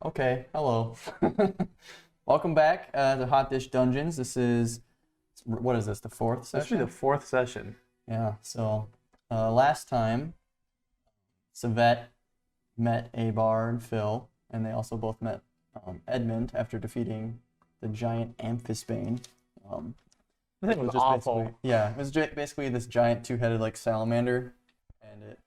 Okay, hello. Welcome back to Hot Dish Dungeons. This is, what is this, the fourth This should session? be the fourth session. Yeah, so last time, Savet met Abar and Phil, and they also both met Edmund after defeating the giant Amphisbane. I think it was just awful. It was basically this giant two-headed like salamander, and it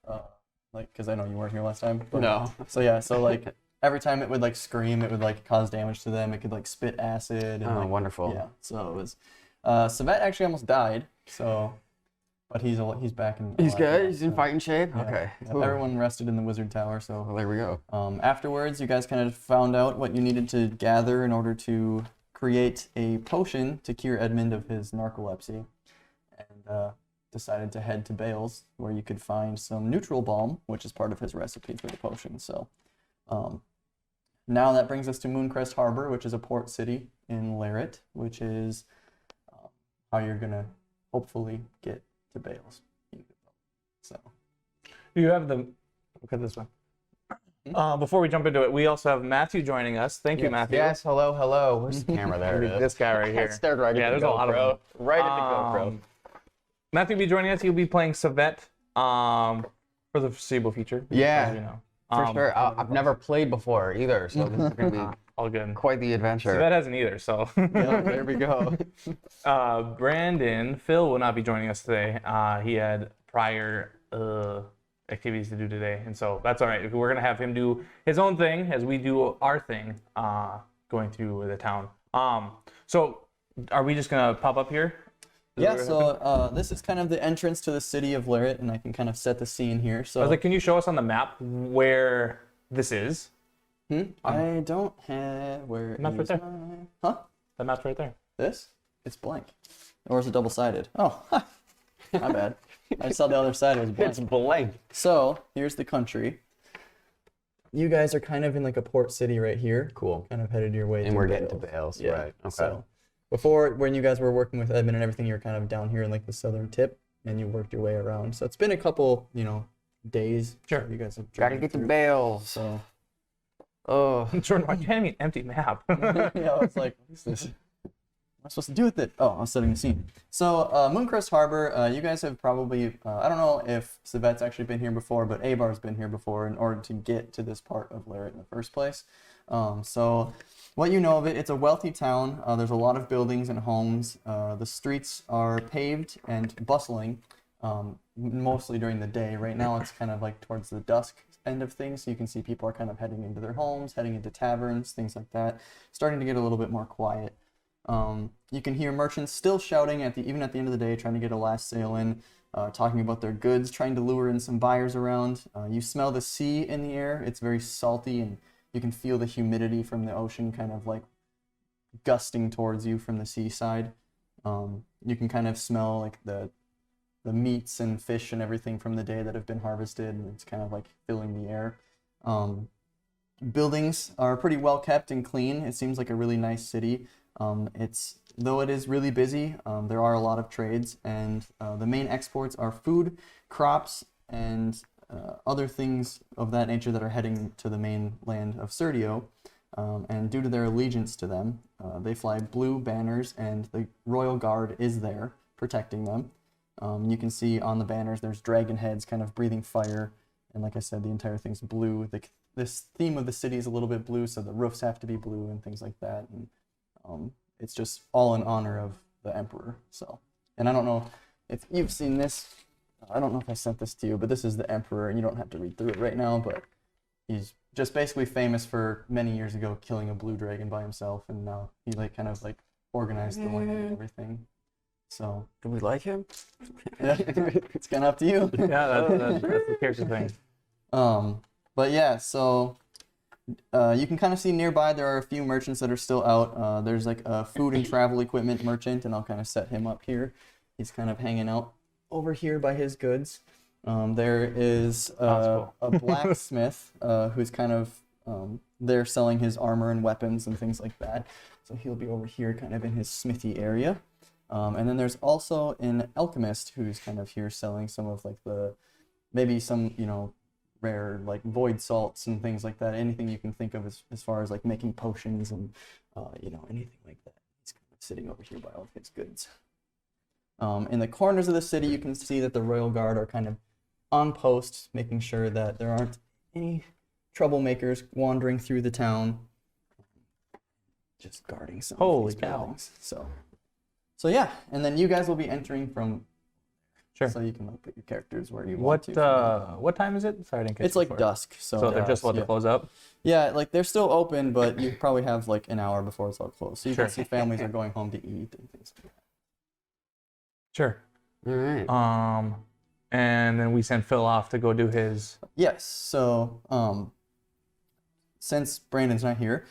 because I know you weren't here last time. But, No. So like every time it would like scream, it would like cause damage to them. It could like spit acid. And, Oh, wonderful. Yeah. So it was. Savet actually almost died. So, but he's back in. He's alive good? now, He's in so, fighting shape? yeah. Okay. Yeah, Cool. everyone rested in the wizard tower. So Well, there we go. afterwards, you guys kind of found out what you needed to gather in order to create a potion to cure Edmund of his narcolepsy, and decided to head to Bales, where you could find some neutral balm, which is part of his recipe for the potion. So now that brings us to Mooncrest Harbor, which is a port city in Larret, which is how you're going to hopefully get to Bales. So You have the. Look at this one. Before we jump into it, we also have Matthew joining us. Thank you, Yes. Matthew. Yes, hello. Where's the camera? There it is. This guy right I here. stared right Yeah, at there's the a lot of GoPro. them. Right at the GoPro. Matthew will be joining us. He'll be playing Savet for the foreseeable future. Yeah, You know. For sure. I've never played before either, so this is going to be All good. quite the adventure. Savet hasn't either, so. yeah, there we go. Phil will not be joining us today. He had prior activities to do today, and so that's all right. We're gonna have him do his own thing as we do our thing, going through the town. So are we just gonna pop up here? Yeah, so this is kind of the entrance to the city of Larret, and I can kind of set the scene here. So I was like, can you show us on the map where this is? I don't have where. Map's right is there. Huh? The map's right there. This? It's blank. Or is it double-sided? Oh, my bad. I saw the other side. It was blank. It's blank. So here's the country. You guys are kind of in like a port city right here. Cool. Kind of headed your way. And to we're getting to Bales. Bales, Yeah. right. Okay. So before, when you guys were working with Edmund and everything, you were kind of down here in like the southern tip, and you worked your way around. So it's been a couple, days. Sure. You guys have Gotta journeyed get to through. Bales. So Oh. Jordan, why'd you hand me an empty map? yeah, it's like, what is this? What am I supposed to do with it? Oh, I was setting the scene. So, Mooncrest Harbor, you guys have probably, I don't know if Savet's actually been here before, but Abar's been here before in order to get to this part of Larret in the first place. So, what you know of it, it's a wealthy town. There's a lot of buildings and homes. The streets are paved and bustling, mostly during the day. Right now, it's kind of like towards the dusk end of things. So you can see people are kind of heading into their homes, heading into taverns, things like that. Starting to get a little bit more quiet. You can hear merchants still shouting even at the end of the day, trying to get a last sale in, talking about their goods, trying to lure in some buyers around. You smell the sea in the air. It's very salty, and you can feel the humidity from the ocean kind of like gusting towards you from the seaside. You can kind of smell like the meats and fish and everything from the day that have been harvested, and it's kind of like filling the air. Buildings are pretty well kept and clean. It seems like a really nice city. Though it is really busy, there are a lot of trades, and the main exports are food, crops, and other things of that nature that are heading to the mainland of Serdio. And due to their allegiance to them, they fly blue banners, and the Royal Guard is there protecting them. You can see on the banners there's dragon heads kind of breathing fire, and like I said, the entire thing's blue. This theme of the city is a little bit blue, so the roofs have to be blue and things like that. And it's just all in honor of the Emperor. So, and I don't know if you've seen this. I don't know if I sent this to you, but this is the Emperor, and you don't have to read through it right now, but he's just basically famous for many years ago killing a blue dragon by himself, and now he kind of organized the land and everything. So, Do we like him? yeah, it's kind of up to you. Yeah, that's the character thing. But yeah, so you can kind of see nearby there are a few merchants that are still out. There's like a food and travel equipment merchant, and I'll kind of set him up here. He's kind of hanging out over here by his goods. There is a blacksmith who's kind of there selling his armor and weapons and things like that. So he'll be over here kind of in his smithy area. And then there's also an alchemist who's kind of here selling some of maybe some, rare like void salts and things like that. Anything you can think of as far as like making potions and anything like that. He's kind of sitting over here by all of his goods. In the corners of the city, you can see that the Royal Guard are kind of on post, making sure that there aren't any troublemakers wandering through the town. Just guarding some of these buildings. So yeah, and then you guys will be entering from. Sure. So you can put your characters where you want to. What time is it? Sorry, I didn't catch It's like dusk. So they're just about to close up? Yeah, like they're still open, but you probably have like an hour before it's all closed. So you Sure. can see families are going home to eat and things like that. Sure. All right. And then we send Phil off to go do his. Yes. So since Brandon's not here,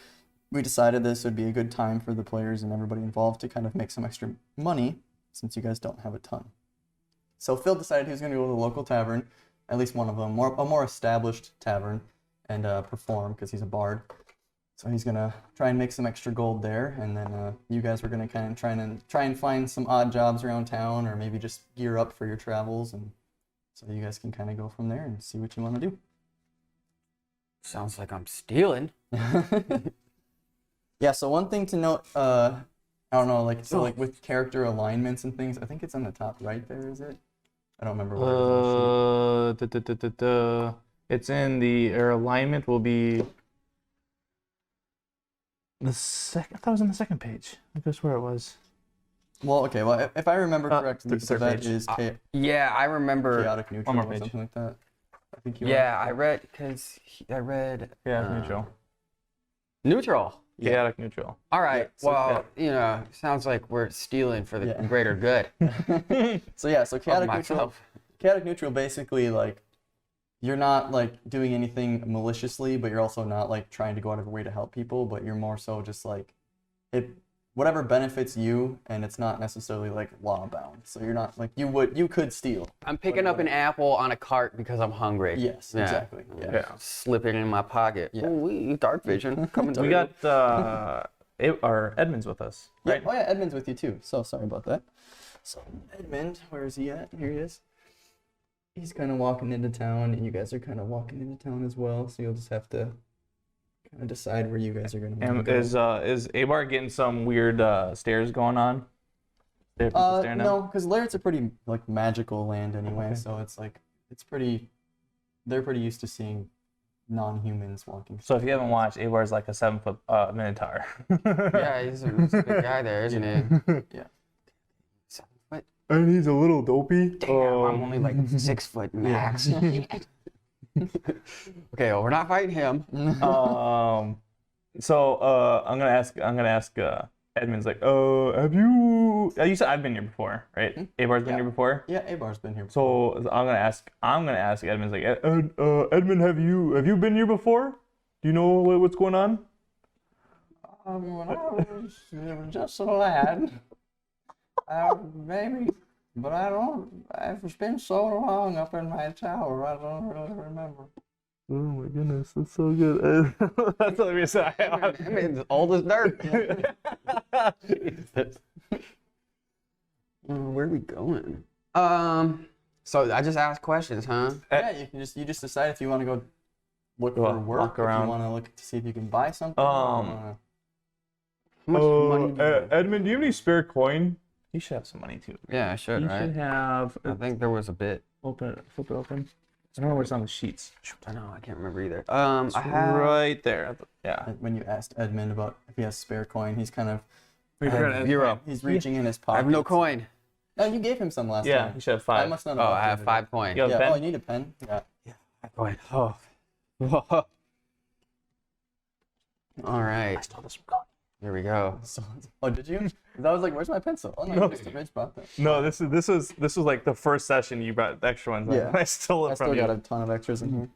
we decided this would be a good time for the players and everybody involved to kind of make some extra money since you guys don't have a ton. So Phil decided he was going to go to the local tavern, at least one of them, a more established tavern, and perform because he's a bard. So he's going to try and make some extra gold there, and then you guys were going to kind of try and find some odd jobs around town, or maybe just gear up for your travels, and so you guys can kind of go from there and see what you want to do. Sounds like I'm stealing. Yeah, so one thing to note, I don't know, like with character alignments and things, I think it's on the top right there, is it? I don't remember what it is. It's in our alignment will be the second. I thought it was on the second page. I guess where it was. Well, okay, well, if I remember correctly, so third that page. is Yeah, I remember. chaotic neutral more or page. something like that. I think you Yeah, I read Neutral. Neutral. Chaotic neutral. All right. so- well, sounds like we're stealing for the greater good. So yeah, so of chaotic neutral basically like you're not like doing anything maliciously, but you're also not like trying to go out of your way to help people, but you're more so just like whatever benefits you, and it's not necessarily like law bound. So you're not like you could steal. I'm picking up an apple on a cart because I'm hungry. Yes, Yeah. exactly. Yeah. Yeah. Slip it in my pocket. Yeah. Ooh, dark vision coming We through. got our Edmund's with us, Yeah. right? Oh yeah, Edmund's with you too. So sorry about that. So Edmund, where is he at? Here he is. He's kind of walking into town, and you guys are kind of walking into town as well. So you'll just have to kind of decide where you guys are going to And go. is Abar getting some weird stairs going on? There are people staring at him? No, because Laird's a pretty like magical land anyway, Okay. so it's like they're pretty used to seeing non-humans walking. So if you haven't watched, Abar's like a 7-foot minotaur. Yeah, he's a big guy there, isn't he? Yeah. 7 foot. And he's a little dopey. Damn, I'm only like 6 foot max. Okay, well, we're not fighting him. So I'm gonna ask Edmund's like, have you said I've been here before, right? Abar's been Yeah. here before. Yeah, Abar's been here before. So I'm gonna ask Edmund's like, Edmund, have you been here before? Do you know what's going on? When I was just a lad, maybe, but I don't. It's been so long up in my tower, I don't really remember. Oh my goodness, that's so good. That's the reason I mean, it's old as dirt. Jesus. Where are we going? So I just asked questions, huh? Yeah, you just decide if you want to go look Well, for work, walk if you around. want to look to see if you can buy something. How much money do you have? Edmund, do you have any spare coin? You should have some money too. Yeah, I should, You right? should have. I think there was a bit. Flip it open. I don't know where it's on the sheets. I know, I can't remember either. I have. Right there. Yeah. When you asked Edmund about if he has spare coin, he's kind of We forgot Edmund. 0. he's reaching in his I pocket. have no coin. No, you gave him some last Yeah, time. you should have I 5. must not Oh, have. I have updated 5 it. coins. You have a Yeah. pen? Oh, you need a pen. Yeah. Coin. Oh. All right. I stole this from Connie. Here we go. Oh, did you? I was like, where's my pencil? Oh no, Mr. Rich brought that. No, this was like the first session you brought the extra ones. Yeah. I stole it I from still you. got a ton of extras in here.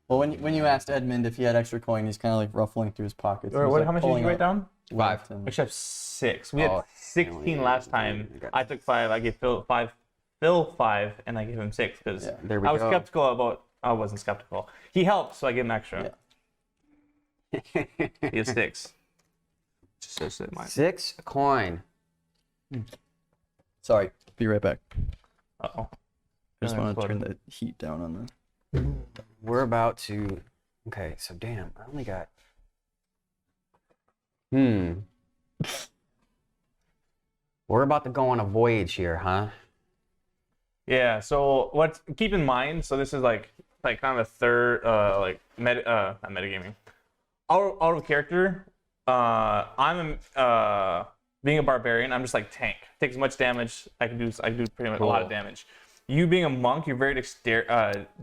Well, when you asked Edmund if he had extra coin, he's kind of like ruffling through his pockets. Or He's, what, like, how much did pulling you write out down? 5. and- We should have 6. We had Oh, 16 last time. I took 5. I gave Phil 5, and I gave him 6 because Yeah. There we I was go. skeptical about. I wasn't skeptical. He helped, so I gave him extra. He has 6. Just so said mine. 6 coin. Sorry, be right back. Uh-oh. I just want to turn Exploded. the heat down on the. we're about to. Okay, so damn, I only got. We're about to go on a voyage here, huh? Yeah. So keep in mind? So this is like kind of a third not metagaming. Out of character. I'm being a barbarian. I'm just like tank. Take as much damage. I can do pretty much a lot of damage. You being a monk, you're very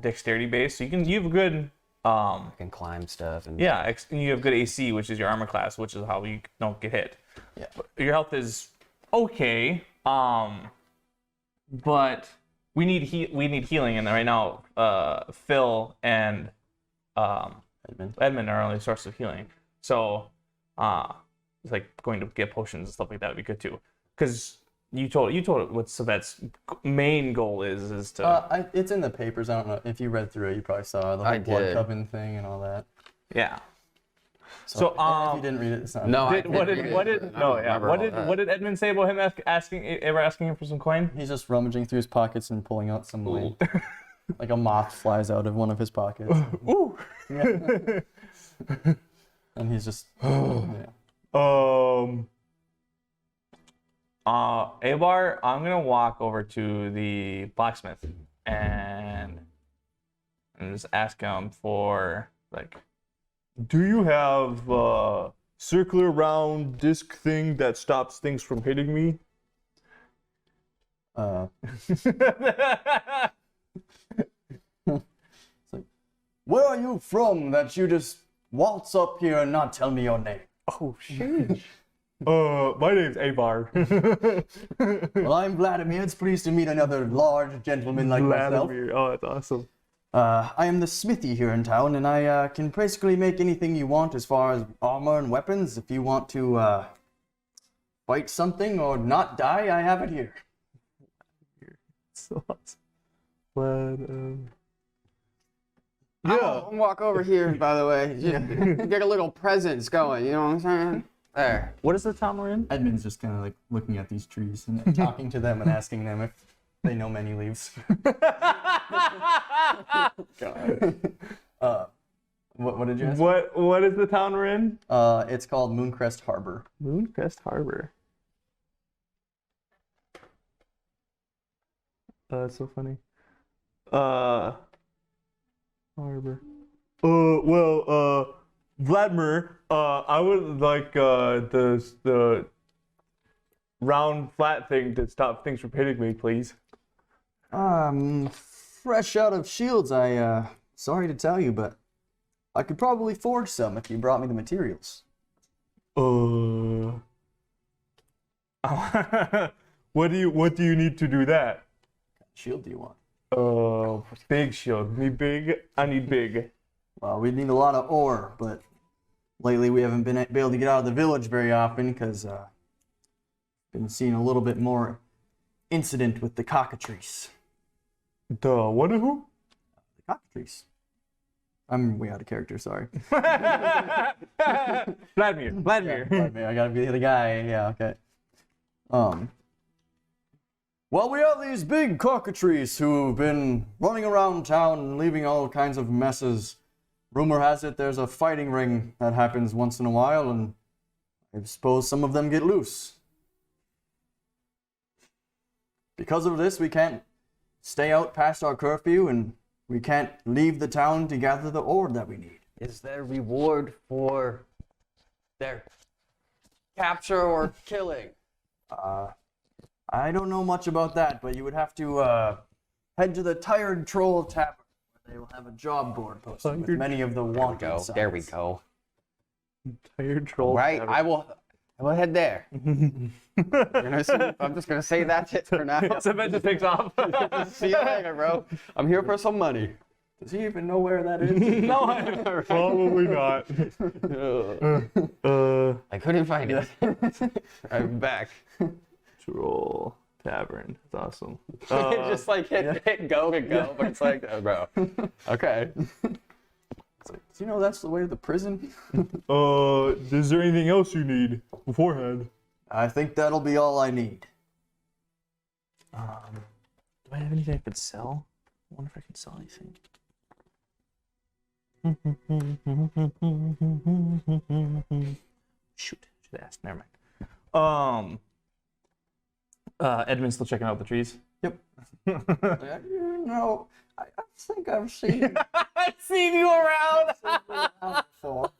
dexterity based. So you have a good I can climb stuff and you have good AC, which is your armor class, which is how you don't get hit. Yeah. But your health is okay. But we need healing, and right now Phil and Edmund are only source of healing. So it's like going to get potions and stuff like that would be good too. Because you told what Savet's main goal is to. It's in the papers. I don't know if you read through it. You probably saw the whole blood coven thing and all that. Yeah. So if you didn't read it, it's not. No. What did Edmund say about him asking him for some coin? He's just rummaging through his pockets and pulling out some money. Like a moth flies out of one of his pockets. Ooh. Yeah. And he's just. Abar, I'm gonna walk over to the blacksmith and just ask him for like, do you have a circular round disc thing that stops things from hitting me? It's like, where are you from that you just waltz up here and not tell me your name? Oh shit. My name's Abar. Well, I'm Vladimir. It's pleased to meet another large gentleman like myself. Vladimir. Oh, that's awesome. I am the smithy here in town, and I can basically make anything you want as far as armor and weapons. If you want to fight something or not die, I have it here. So awesome. I'll walk over here, by the way. Just get a little presents going, you know what I'm saying? There. What is the town we're in? Edmund's just kind of like looking at these trees and talking to them and asking them if they know many leaves. God. What did you ask? What is the town we're in? It's called Mooncrest Harbor. Mooncrest Harbor. That's so funny. Harbor. Vladimir, I would like the round flat thing to stop things from hitting me, please. Fresh out of Shields, sorry to tell you, but I could probably forge some if you brought me the materials. What do you need to do that? What kind of shield do you want? Big shield. Me big. I need big. Well, we need a lot of ore, but lately we haven't been able to get out of the village very often because been seeing a little bit more incident with the cockatrice. The what who? The cockatrice. I'm way out of character, sorry. Vladimir. Vladimir, I gotta be the guy. Yeah, okay. Well, we have these big cockatrices who've been running around town and leaving all kinds of messes. Rumor has it there's a fighting ring that happens once in a while, and I suppose some of them get loose. Because of this, we can't stay out past our curfew, and we can't leave the town to gather the ore that we need. Is there reward for their capture or killing? I don't know much about that, but you would have to head to the Tired Troll Tavern, where they will have a job board posted with many of the wanted signs. There we go. Tired Troll. Right, Tavern. I will head there. I'm just gonna say that's it for now. Cement just takes off. See you later, bro. I'm here for some money. Does he even know where that is? No, probably not. I couldn't find it. I'm back. Troll Tavern. That's awesome. Just like hit go to go, but it's like, oh, bro. Okay. It's like, do you know that's the way to the prison? Is there anything else you need beforehand? I think that'll be all I need. Do I have anything I could sell? I wonder if I can sell anything. Shoot, should ask. Never mind. Edmund's still checking out the trees. Yep. No, I think I've seen I've seen you around. before.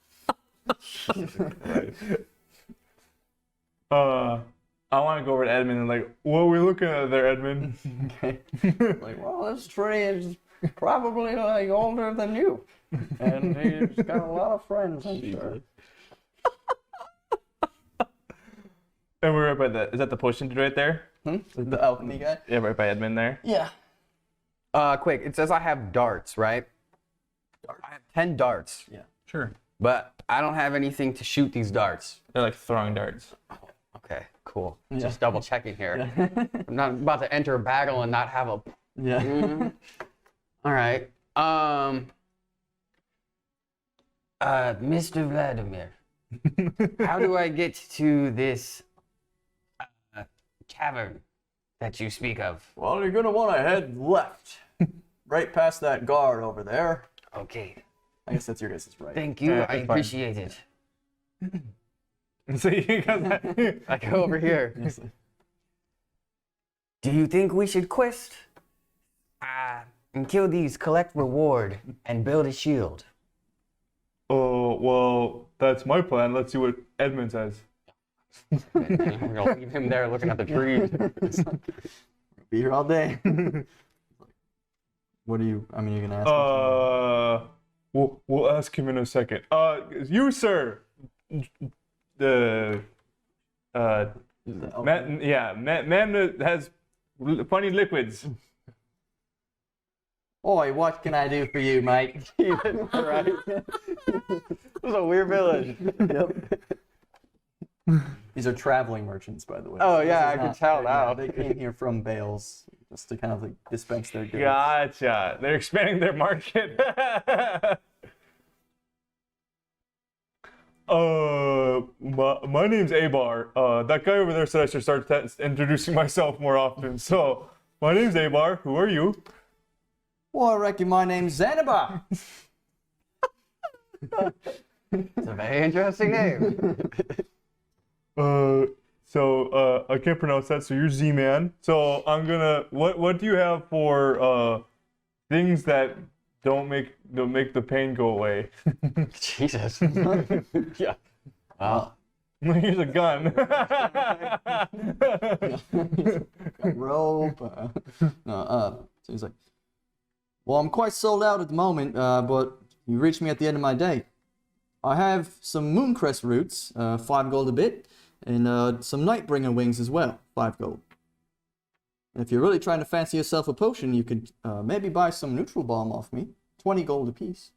I want to go over to Edmund and like, what are we looking at there, Edmund? Okay. Like, well, this tree is probably like older than you, and he's got a lot of friends, I'm sure. And we're right by the. Is that the potion dude right there? The alchemy guy. Yeah, right by Edmund there. Yeah. Quick, it says I have darts, right? I have 10 darts, Yeah. Sure. but I don't have anything to shoot these darts. They're like throwing darts. Okay, cool. Yeah. Just double checking here. I'm not about to enter a battle and not have a. Yeah. Mhm. All right. Mr. Vladimir, how do I get to this cavern that you speak of? Well, you're gonna want to head left, right past that guard over there. Okay. I guess that's your guys' right. Thank you. Yeah, I it's fine. appreciate it. So you got that. I go over here. Yes. Do you think we should quest? And kill these, collect reward, and build a shield. Oh, well, that's my plan. Let's see what Edmund says. We're gonna leave him there looking at the trees. Be here all day. What do you? I mean, you're gonna ask. We'll ask him in a second. You, sir. The man, yeah, man that has funny liquids. Oi, what can I do for you, mate? Right. This is a weird village. Yep. These are traveling merchants, by the way. Oh, This yeah, is I could tell now. They came here from Bales just to kind of like dispense their goods. Gotcha. They're expanding their market. My name's Abar. That guy over there said I should start introducing myself more often. So, my name's Abar. Who are you? Well, I reckon my name's Xanabar. It's a very interesting name. I can't pronounce that. So you're Z-Man. So I'm gonna. What do you have for things that don't make the pain go away? Jesus. Yeah. Well, Here's a gun. Rope. So he's like, well, I'm quite sold out at the moment, but you reached me at the end of my day. I have some Mooncrest roots, 5 gold a bit, and some Nightbringer wings as well, 5 gold. And if you're really trying to fancy yourself a potion, you could maybe buy some neutral balm off me, 20 gold apiece.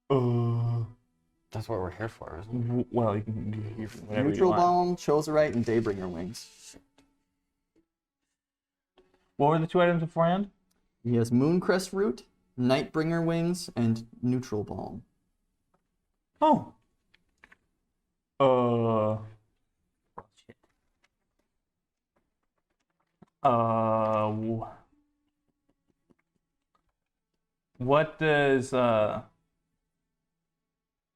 that's what we're here for, isn't it? Well, you can do whatever you Neutral want. balm, Choserite, and Daybringer wings. What were the 2 items beforehand? He has Mooncrest root, Nightbringer wings, and neutral balm. Oh. Shit. What does how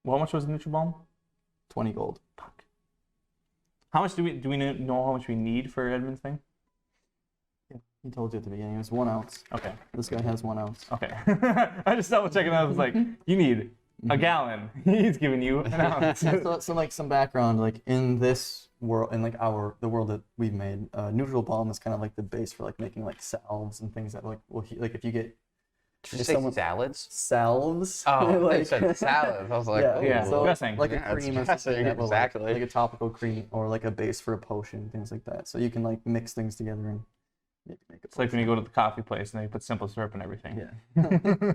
much was the Nutribalm? 20 gold. Fuck. How much do we know how much we need for Edmund's thing? He told you at the beginning, it was 1 ounce. Okay. This guy has 1 ounce. Okay. I just double checking. I was like, you need a gallon. He's giving you an ounce. So like some background, like in this world, in like the world that we've made, neutral balm is kind of like the base for like making like salves and things that like like if you get Did you say salads? salves. Oh, like, they said salads. I was like, yeah, oh, yeah. so Dressing. like a Yeah, it's cream or dressing, something that will, exactly. like a topical cream or like a base for a potion, things like that. So you can like mix things together and maybe make a It's like when you go to the coffee place and they put simple syrup and everything. Yeah.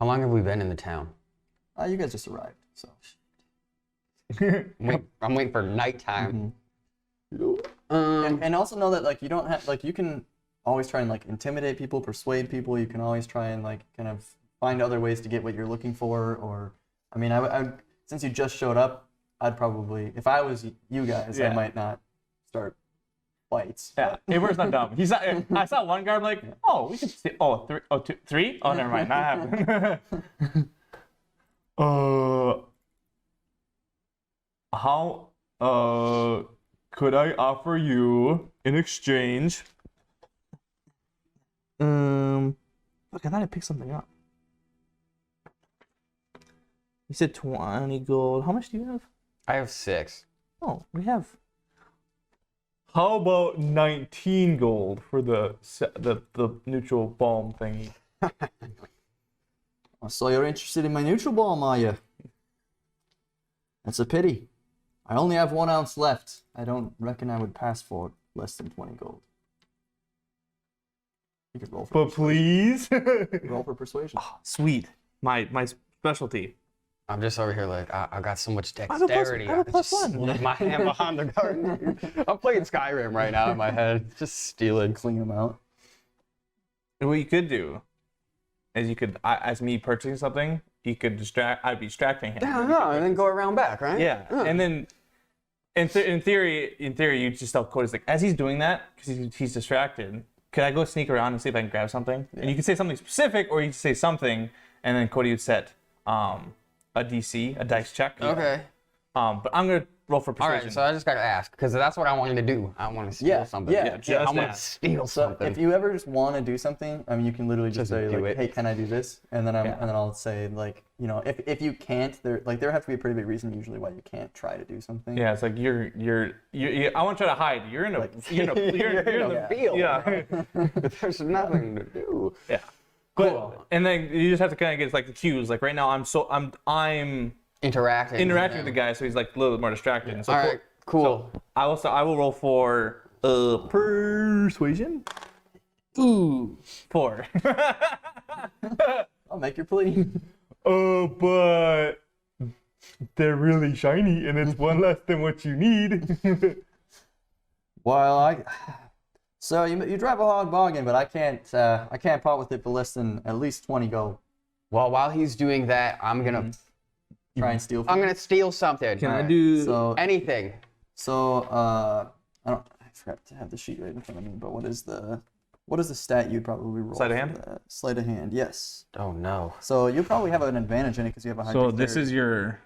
How long have we been in the town? You guys just arrived, so. I'm waiting for nighttime. And also know that like you don't have like you can always try and like intimidate people, persuade people. You can always try and like kind of find other ways to get what you're looking for. Or I mean, I since you just showed up, I'd probably if I was you guys, I Yeah. might not start fights. Yeah, Aber's not dumb. I saw one guard like, oh, we could see, 3? Oh, never mind, not happening. How could I offer you in exchange? Look, I thought I picked something up. You said 20 gold. How much do you have? I have 6. Oh, we have. How about 19 gold for the neutral balm thingy? So you're interested in my neutral balm, are you? That's a pity. I only have 1 ounce left. I don't reckon I would pass for less than 20 gold. You could roll for But please. roll for persuasion. Sweet. My specialty. I'm just over here like, I got so much I have a plus- dexterity. I have a I plus just one. slip my hand behind the garden. I'm playing Skyrim right now in my head. Just stealing. Clean them out. What you could do is you could, as me purchasing something, you could I'd be distracting him. Yeah, and then go around back, right? Yeah, and then in theory, you just tell Cody, like, as he's doing that, because he's distracted, could I go sneak around and see if I can grab something? Yeah. And you can say something specific, or you can say something, and then Cody would set a DC, a dice check. Okay. But I'm gonna roll for All persuasion. right, so I just gotta ask, because that's what I wanted to do. I want to steal something. yeah, just I want that. to steal So something. if you ever just want to do something, I mean, you can literally just Just say do like, it. "Hey, can I do this?" And then Yeah. and then I'll say like, you know, if you can't, there would have to be a pretty big reason usually why you can't try to do something. Yeah, it's like you're I want to try to hide. You're in the field. Yeah. There's nothing to do. Yeah. Cool. But and then you just have to kind of get like the cues. Like right now, I'm Interacting interacting with the guy, so he's like a little bit more distracted. And so All right, cool. I will roll for persuasion. Ooh, 4. I'll make your plea. Oh, but they're really shiny, and it's 1 less than what you need. Well, so you drive a hard bargain, but I can't part with it for less than at least 20 gold. Well, while he's doing that, I'm gonna Try and steal. I'm gonna steal something. Can I do? So Anything. I forgot to have the sheet right in front of me. But what is the stat you'd probably roll? Sleight of for hand? that? Sleight of hand, yes. Oh no. So you'll probably have an advantage in it because you have a high. So this dexterity. is your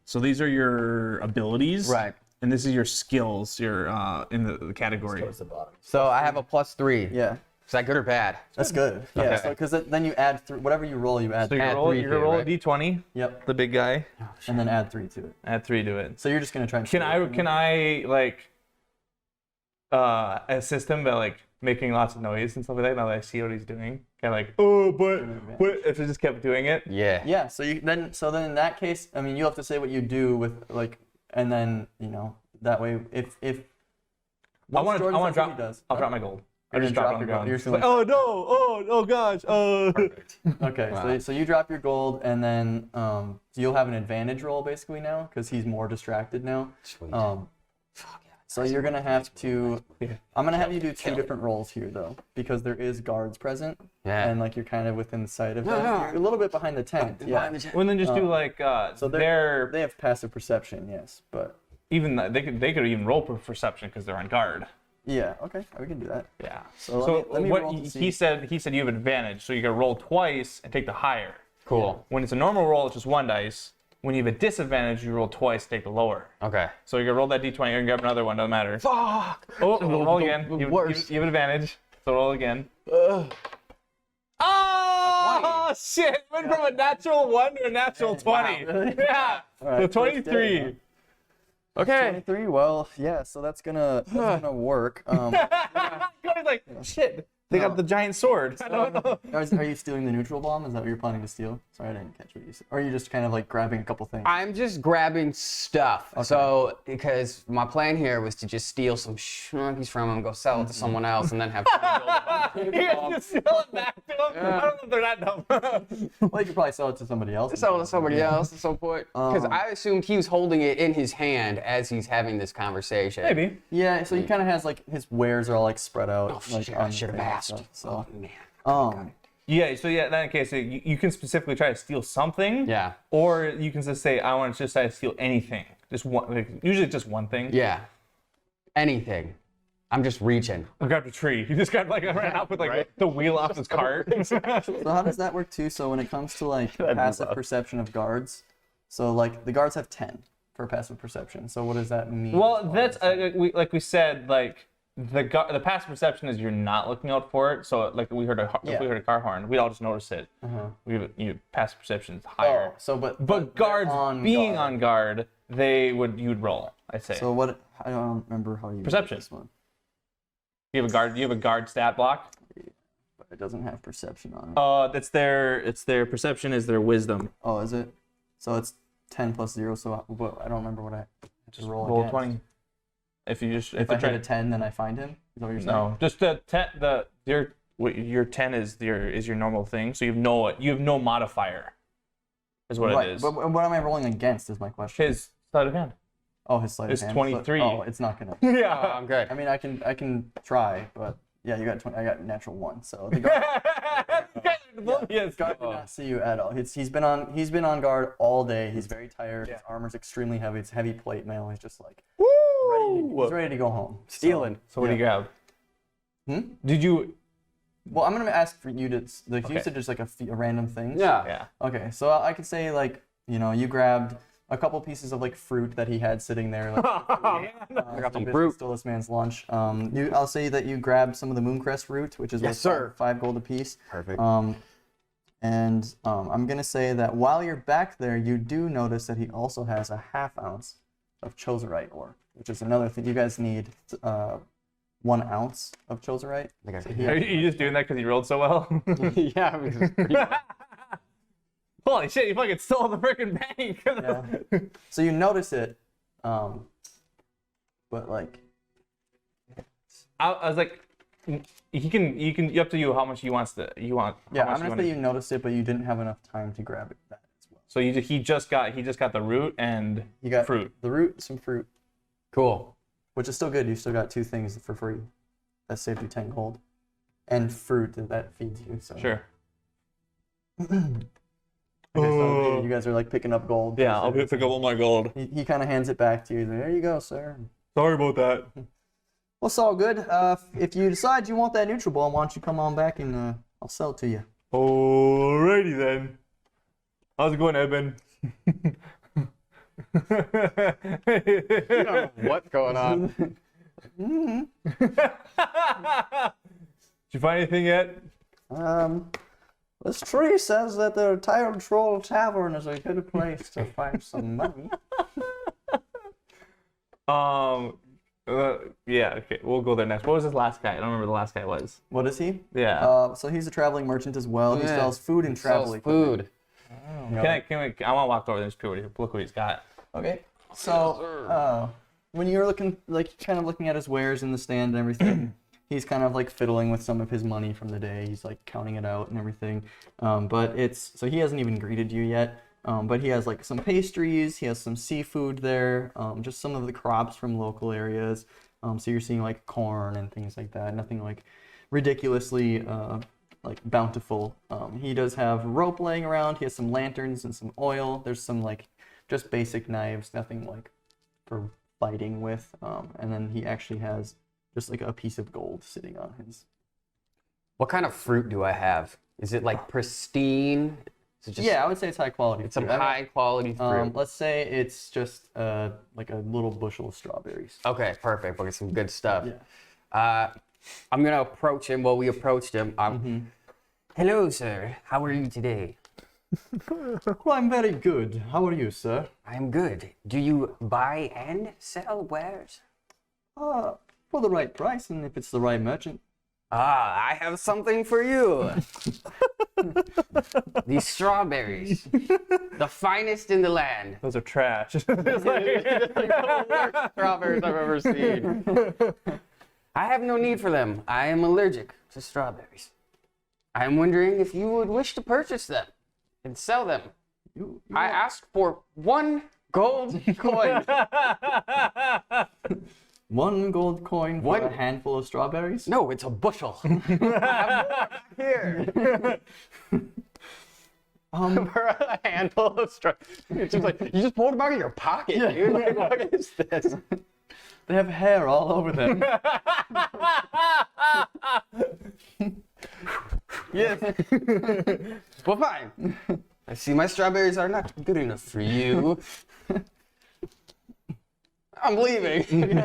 so these are your abilities, Right. And this is your skills. Your in the category. towards the bottom. So I have a +3. Yeah, Is that good or bad? that's good. Yeah, Okay. so because then you add whatever you roll, you add. So Add you're 3 gonna to it, roll a right? d20, Yep, the big guy. and then add 3 to it. Add 3 to it. So you're just gonna try and. Can I like assist him by like making lots of noise and stuff like that? Now that I see what he's doing, kind of like, oh, but if I just kept doing it. Yeah. Yeah. So then in that case, I mean, you have to say what you do with like, and then that way if. I want to Jordan says drop. what he does. I'll drop my gold. I You're just gonna drop it on the drop ground. your It's gold. like, oh no! Oh gosh! Okay, Wow. so you drop your gold, and then so you'll have an advantage roll basically now because he's more distracted now. Sweet. Fuck yeah. So you're gonna have to. Yeah. I'm gonna have you do 2 different rolls here though, because there is guards present, Yeah. and like you're kind of within sight of them. Yeah. You're a little bit behind the tent. Yeah. Well, then just do Um, like So they have passive perception, yes, but even they could even roll for perception because they're on guard. yeah, okay, we can do that. Yeah. So let me what roll to he see. said you have advantage, so you can roll twice and take the higher. Cool. When it's a normal roll, it's just 1 dice. When you have a disadvantage, you roll twice, take the lower. Okay. So you can roll that d20, you can grab another one, doesn't matter. Fuck. Oh, roll again. You worst. have advantage. So roll again. Oh shit! Went from a natural 1 to a natural 20. Really? Yeah. All right, So so it's 23. dead, Okay. 23. Well, yeah. So that's gonna work. Cody's like, shit. They got the giant sword. I don't know. Are you stealing the neutral bomb? Is that what you're planning to steal? Sorry, I didn't catch what you said. Or are you just kind of like grabbing a couple things? I'm just grabbing stuff. So, because my plan here was to just steal some schnunkies from him, go sell it to someone else, and then have You guys just sell it back to them? I don't know if they're that dumb. Well, you could probably sell it to somebody else. sell it to somebody else at some point. Because I assumed he was holding it in his hand as he's having this conversation. Maybe. Yeah, so he kind of has like his wares are all like spread out. Oh, like, shit, on I the should have thing and asked. stuff, So, Oh, man. Yeah, so yeah, in that case, you can specifically try to steal something. Yeah. Or you can just say, I want to just try to steal anything. Just one, like, usually it's just one thing. Yeah. Anything. I'm just reaching. I grabbed a tree. He just got like ran off with like the wheel off his cart. So how does that work too? So when it comes to like passive perception of guards, so like the guards have 10 for passive perception. So what does that mean? Well, that's like we said, like the passive perception is you're not looking out for it. So like if we heard a car horn, we'd all just notice it. Passive perception is higher. Oh, so but guards being on guard, you'd roll. I'd say. So what? I don't remember how you Perception. This one. You have a guard stat block. But it doesn't have perception on it. It's their perception is their wisdom. Oh, is it? So it's 10 plus 0. So I don't remember what I Just roll roll against. 20. If I hit a 10, then I find him. Is that what you're saying? No, just the 10. Your 10 is your normal thing. So you have no modifier. Is what Right, it is. but what am I rolling against? Is my question. His sleight of hand. Oh, his sleight of It's hand. 23. Oh, it's not gonna. Yeah. I'm good. I mean, I can try, but yeah, you got 20. I got natural 1. So the guard, Yes. guard did not see you at all. He's been on guard all day. He's very tired. His armor's extremely heavy. It's heavy plate mail. He's just like he's ready to go home. Stealing. So what do you grab? Did you? Well, I'm gonna ask for you to like Okay. you said just like a random things. Yeah. Okay, so I could say like you grabbed a couple pieces of like fruit that he had sitting there. Like, I got some basically fruit. Stole this man's lunch. I'll say that you grabbed some of the mooncrest root, which is Yes, worth sir. 5 gold apiece. Perfect. I'm gonna say that while you're back there, you do notice that he also has a ½ ounce of choserite ore, which is another thing. You guys need 1 ounce of choserite. Are you just doing that because you rolled so well? Yeah. Because Holy shit! You fucking stole the freaking bank. Yeah. So you notice it, but like. I was like, you up to you how much you want. Yeah, I'm gonna say you noticed it, but you didn't have enough time to grab it that as well. So he just got the root and You got fruit. the root, some fruit, cool. which is still good. You still got 2 things for free. That saved you 10 gold, and fruit that feeds you. So. Sure. Okay, so you guys are like picking up gold. Yeah, I'll pick up all my gold. He kind of hands it back to you. He's like, there you go, sir. Sorry about that. Well, it's all good. If you decide you want that neutral ball, why don't you come on back and I'll sell it to you. Alrighty then. How's it going, Eben? You don't know what's going on. Did you find anything yet? This tree says that the Tired Troll Tavern is a good place to find some money. Yeah, okay, we'll go there next. What was this last guy? I don't remember who the last guy was. What is he? Yeah. So he's a traveling merchant as well. He Yeah. sells food and travel Sells equipment. food. I want to walk over there and just look what he's got. Okay. So, when you're kind of looking at his wares in the stand and everything, he's kind of like fiddling with some of his money from the day. He's like counting it out and everything. So he hasn't even greeted you yet. But he has like some pastries. He has some seafood there. Just some of the crops from local areas. So you're seeing like corn and things like that. Nothing like ridiculously like bountiful. He does have rope laying around. He has some lanterns and some oil. There's some like just basic knives, nothing like for fighting with. And then he actually has just like a piece of gold sitting on his. What kind of fruit do I have? Is it like pristine? Is it just, Yeah, I would say it's high quality. It's some fruit. high quality fruit. Let's say it's just like a little bushel of strawberries. Okay, perfect. We'll get some good stuff. Yeah. I'm gonna approach him. Well, we approached him. Hello, sir. How are you today? Well, I'm very good. How are you, sir? I'm good. Do you buy and sell wares? For the right price, and if it's the right merchant. Ah, I have something for you. These strawberries, the finest in the land. Those are trash. Strawberries I've ever seen. I have no need for them. I am allergic to strawberries. I am wondering if you would wish to purchase them and sell them. I asked for 1 gold coin. 1 gold coin for One- a handful of strawberries? No, it's a bushel. I have more back here. For a handful of strawberries. It's just like, you just pulled them out of your pocket, dude. Like, what is this? They have hair all over them. Yes. Well, fine. I see my strawberries are not good enough for you. I'm leaving.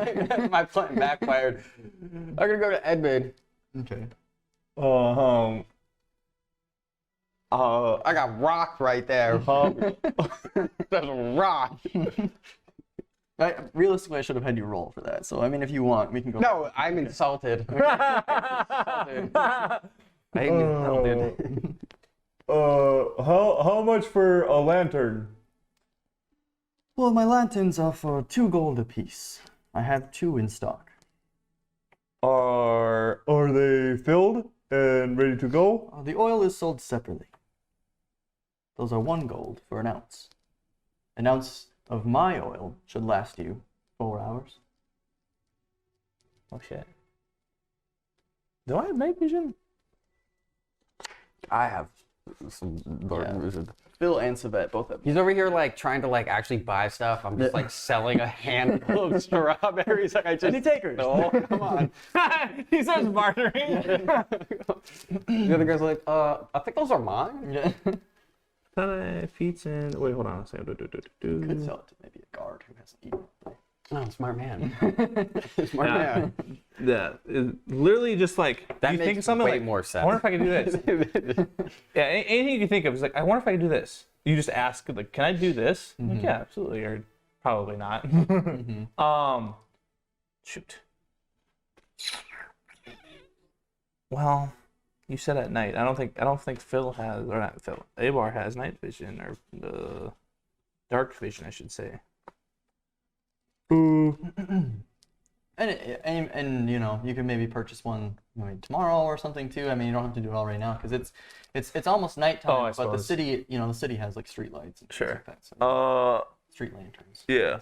My plan backfired. I'm gonna go to Edmund. Okay. I got rock right there. There's a rock. Realistically, I should have had you roll for that. So, I mean, if you want, we can go. No, I'm insulted. I'm insulted. How much for a lantern? Well, my lanterns are for 2 gold apiece. I have 2 in stock. Are they filled and ready to go? The oil is sold separately. Those are 1 gold for an ounce. An ounce of my oil should last you 4 hours. Oh shit. Do I have night vision? I have some Yeah. vision. Phil and Savette both have. He's over here like trying to like actually buy stuff. I'm just like selling a handful of strawberries. Like I just Any takers? No, come on. He starts bartering. The other guy's like, I think those are mine. Yeah. Feats and wait, hold on a second. Could sell it to maybe a guard who hasn't eaten. Oh, smart man. Smart man. Yeah, it's literally just like That you makes think of something way like, more sense. I wonder if I could do this. Yeah, anything you can think of is like, I wonder if I could do this. You just ask, like, can I do this? I'm like, yeah, absolutely, or probably not. Shoot. Well, you said at night. I don't think Phil has, or not Phil. Abar has night vision or dark vision, I should say. And you know, you can maybe purchase one tomorrow or something too. I mean, you don't have to do it all right now because it's almost nighttime. Oh, I but the suppose. city, the city has like street lights and Sure. things like that. So street lanterns. Yeah.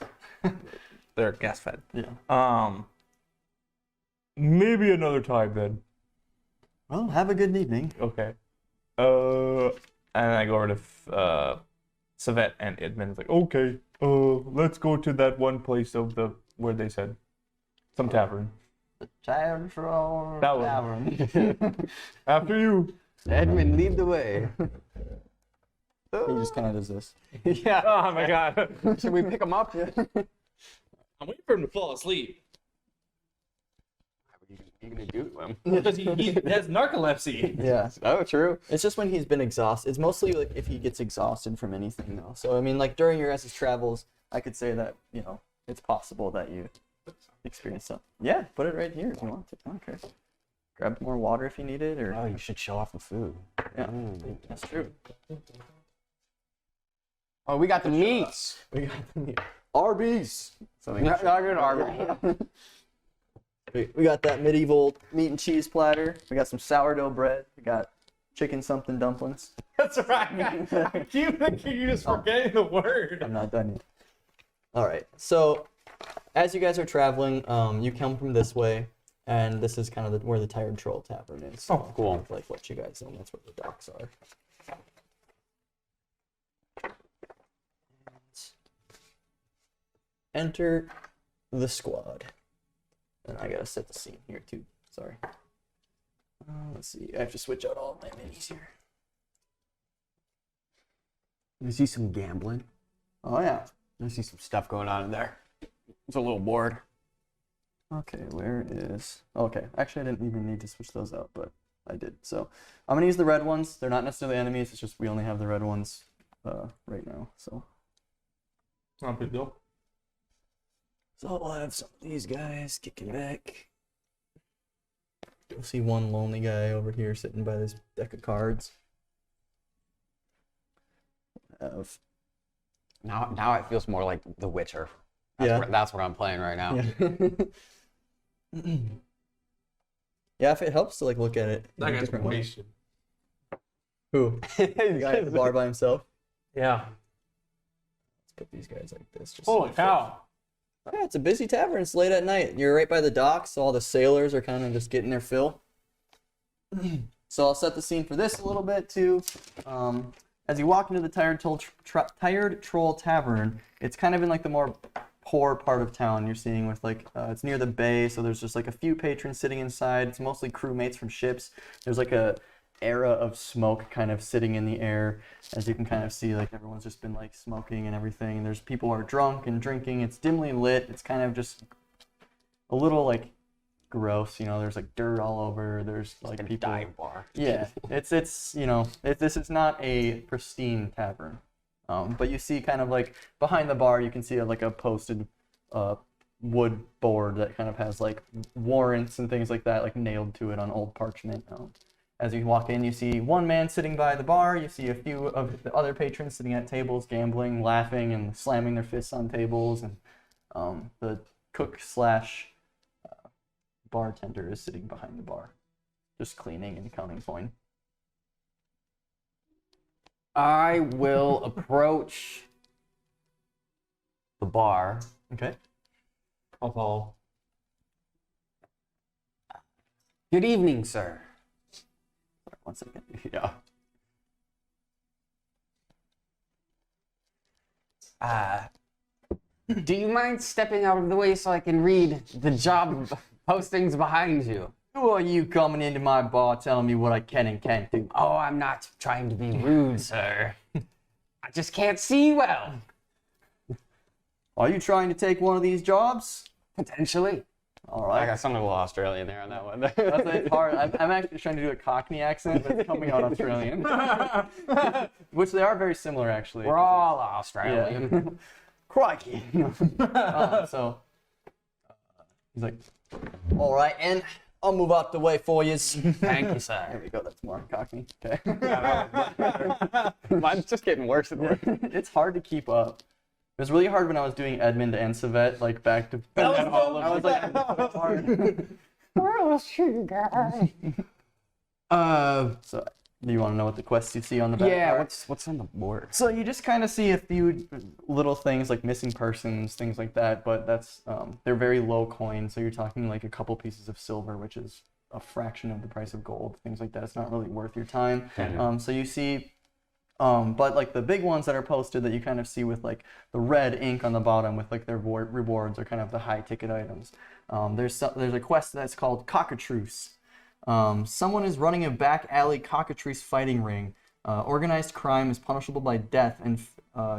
They're gas fed. Yeah. Maybe another time then. Well, have a good evening. Okay. And I go over to Savette and Edmund. It's like, oh, Okay. Let's go to that one place of where they said some tavern. The Tavern. That one. Tavern. After you. Edmund, lead the way. He just kind of does this. Yeah. oh my god. Should we pick him up? I'm waiting for him to fall asleep What are you gonna do to him? because he has narcolepsy. Yeah. Oh, true. It's just when he's been exhausted. It's mostly like if he gets exhausted from anything, though. So I mean, like during your guys' travels, I could say that it's possible that you experience something. Yeah, put it right here if you want to. I don't care. Grab more water if you need it, or Oh, you should show off the food. yeah, that's true. Oh, we got the meats. We got the Arby's. Something. Not good, Arbor. We got that medieval meat and cheese platter. We got some sourdough bread. We got chicken something dumplings. That's right. I keep thinking you're just forgetting the word. I'm not done yet. All right. So, as you guys are traveling, you come from this way, and this is kind of where the Tired Troll Tavern is. Oh, cool. Like what you guys know, that's where the docks are. Enter the squad. And I gotta set the scene here too. Sorry. Let's see. I have to switch out all of my minis here. You see some gambling? Oh yeah. I see some stuff going on in there. It's a little bored. Okay, where is... Okay, actually I didn't even need to switch those out, but I did. So I'm gonna use the red ones. They're not necessarily enemies, it's just we only have the red ones right now. So Not a big deal. I'll have some of these guys kicking back. You'll see one lonely guy over here sitting by this deck of cards. Have... Now it feels more like The Witcher. That's what I'm playing right now. Yeah. Yeah, if it helps to like look at it in That a guy's different way. wasted. Who? The guy at the bar by himself. Yeah. Let's put these guys like this. Just Holy cow. Yeah, it's a busy tavern. It's late at night. You're right by the docks, so all the sailors are kind of just getting their fill. So I'll set the scene for this a little bit too. As you walk into the Tired Troll Tavern, it's kind of in like the more poor part of town you're seeing with like it's near the bay, so there's just like a few patrons sitting inside. It's mostly crewmates from ships. There's like a era of smoke kind of sitting in the air, as you can kind of see, like everyone's just been like smoking and everything, and there's people who are drunk and drinking. It's dimly lit. It's kind of just a little like gross, you know. There's like dirt all over. There's like A people. dive bar. Yeah, it's you know, this is not a pristine tavern. But you see kind of like behind the bar, you can see like a posted wood board that kind of has like warrants and things like that, like nailed to it on old parchment. As you walk in, you see one man sitting by the bar. You see a few of the other patrons sitting at tables, gambling, laughing, and slamming their fists on tables. And the cook slash bartender is sitting behind the bar, just cleaning and counting coin. I will approach the bar. Okay. I'll follow. Good evening, sir. 1 second. Yeah. Do you mind stepping out of the way so I can read the job postings behind you? Who are you coming into my bar telling me what I can and can't do? Oh, I'm not trying to be rude, sir. I just can't see well. Are you trying to take one of these jobs? Potentially. All I right. got something a little Australian there on that one. It's hard. I'm actually trying to do a Cockney accent, but it's coming out Australian. Which they are very similar, actually. We're all Australian. Yeah. Crikey. So he's like, all right, and I'll move out the way for you. Thank you, There sir. we go. That's more Cockney. Okay. Mine's just getting worse and worse. It's hard to keep up. It was really hard when I was doing Edmund and Savet, like back to back. I was like, it's hard. So, do you want to know what the quests you see on the back? Yeah, are? what's on the board? So you just kind of see a few little things like missing persons, things like that, but that's they're very low coin. So you're talking like a couple pieces of silver, which is a fraction of the price of gold. Things like that. It's not really worth your time. So you see. But like the big ones that are posted that you kind of see with like the red ink on the bottom with like their rewards are kind of the high ticket items. There's a quest that's called Cockatrice. Someone is running a back alley cockatrice fighting ring. Organized crime is punishable by death, and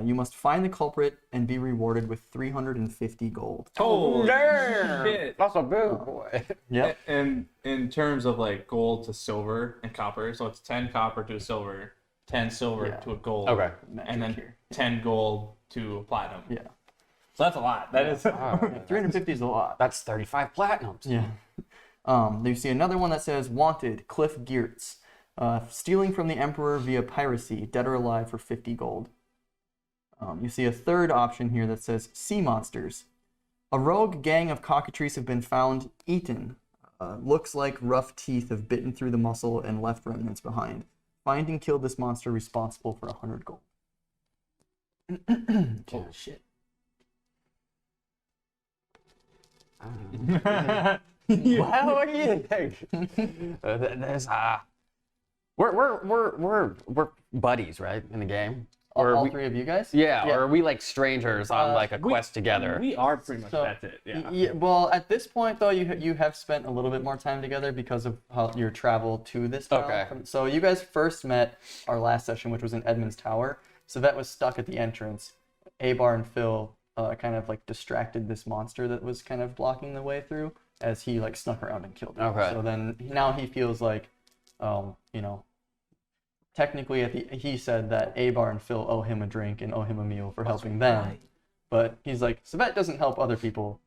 you must find the culprit and be rewarded with 350 gold. Oh, Damn! shit. That's a big boy. Yep. And in terms of like gold to silver and copper, so it's 10 copper to a silver, 10 silver Yeah. to a gold, Okay. and then Here. 10 gold to a platinum. Yeah. So that's a lot. That is. 350 is a lot. That's 35 platinums. Yeah. You see another one that says Wanted, Cliff Geertz. Stealing from the Emperor via piracy, dead or alive for 50 gold. You see a third option here that says Sea Monsters. A rogue gang of cockatrices have been found eaten. Looks like rough teeth have bitten through the muscle and left remnants behind. Find and kill this monster responsible for 100 gold. Oh, shit. Well, what do you think? There's we're buddies, right, in the game? Or All we, three of you guys? yeah, or are we like strangers on like a quest together? We are pretty much. So, that's it. Yeah. Well, at this point, though, you have spent a little bit more time together because of how your travel to this town. Okay. So you guys first met our last session, which was in Edmund's Tower. Savet was stuck at the entrance. Abar and Phil kind of like distracted this monster that was kind of blocking the way through as he like snuck around and killed him. Okay. So then now he feels like, technically he said that Abar and Phil owe him a drink and owe him a meal for helping them. But he's like, Savet doesn't help other people.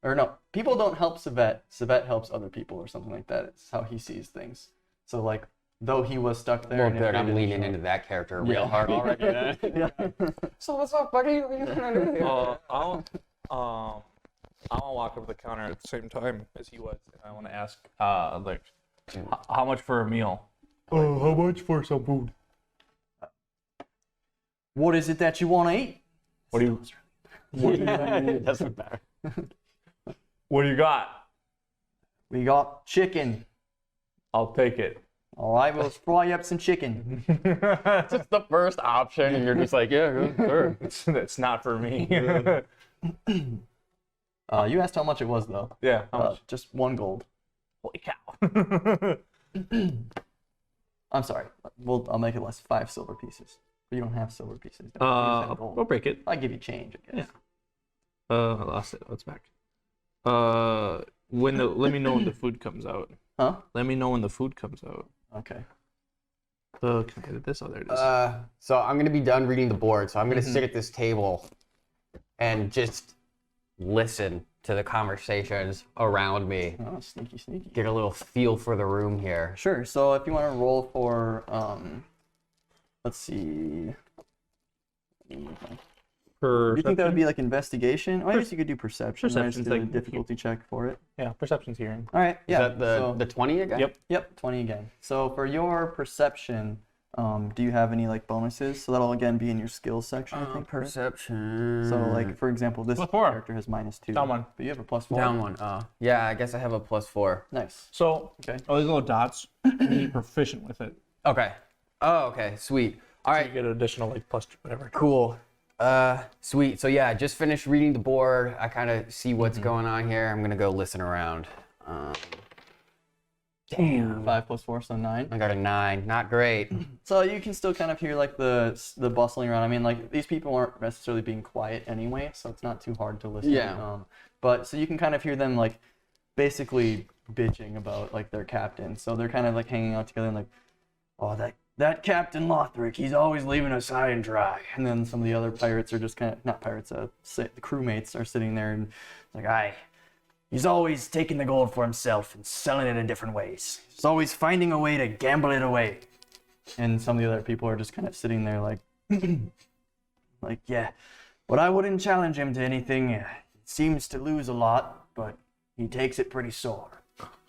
Or no, people don't help Savet. Savet helps other people or something like that. It's how he sees things. So like, though he was stuck there. Well, and if good. he I'm didn't leaning show- into that character Yeah. real hard already. Then. Yeah. So what's up, buddy? What are you gonna do here? I'll walk up to the counter at the same time as he was, and I want to ask, how much for a meal? How much for some food? What is it that you want to eat? What do you? It doesn't matter. What do you got? We got chicken. I'll take it. All right, we'll fry you up some chicken. Just the first option, and you're just like, yeah, sure. That's not for me. You asked how much it was though. Yeah. How much? Just 1 gold. Holy cow. I'm sorry. I'll make it less 5 silver pieces. But you don't have silver pieces. You have gold. We'll break it. I'll give you change, I guess. I lost it. What's back? Let me know when the food comes out. Huh? Let me know when the food comes out. Okay. Can I edit this? Oh, there it is. So I'm gonna be done reading the board. So I'm gonna sit at this table and just listen to the conversations around me. Oh, sneaky, sneaky. Get a little feel for the room here. Sure. So if you want to roll for, let's see. For You think that would be like investigation? Oh, I guess you could do perception. Perception's Just do a like- difficulty check for it. yeah, perception's hearing. All right. Yeah. Is that the 20 again? Yep. Yep. 20 again. So for your perception, do you have any like bonuses? So that'll again be in your skills section, I think. right? Perception. So like for example, this +4. character has -2. Down 1. But you have a +4. Down 1. Yeah, I guess I have a +4. Nice. So, Okay. Oh, these little dots. You need proficient with it. Okay. Oh, okay. Sweet. All right. you get an additional like +2, whatever. Cool. Sweet. So yeah, I just finished reading the board. I kind of see what's going on here. I'm gonna go listen around. Damn. 5 + 4, so 9. I got a 9. Not great. So you can still kind of hear like the bustling around. I mean, like these people aren't necessarily being quiet anyway, so it's not too hard to listen. Yeah. But so you can kind of hear them like basically bitching about like their captain. So they're kind of like hanging out together and like, oh, that Captain Lothric, he's always leaving us high and dry. And then some of the other pirates are just kind of, not pirates, the crewmates are sitting there and like, he's always taking the gold for himself and selling it in different ways. He's always finding a way to gamble it away. And some of the other people are just kind of sitting there like, like, yeah, but I wouldn't challenge him to anything. He seems to lose a lot, but he takes it pretty sore.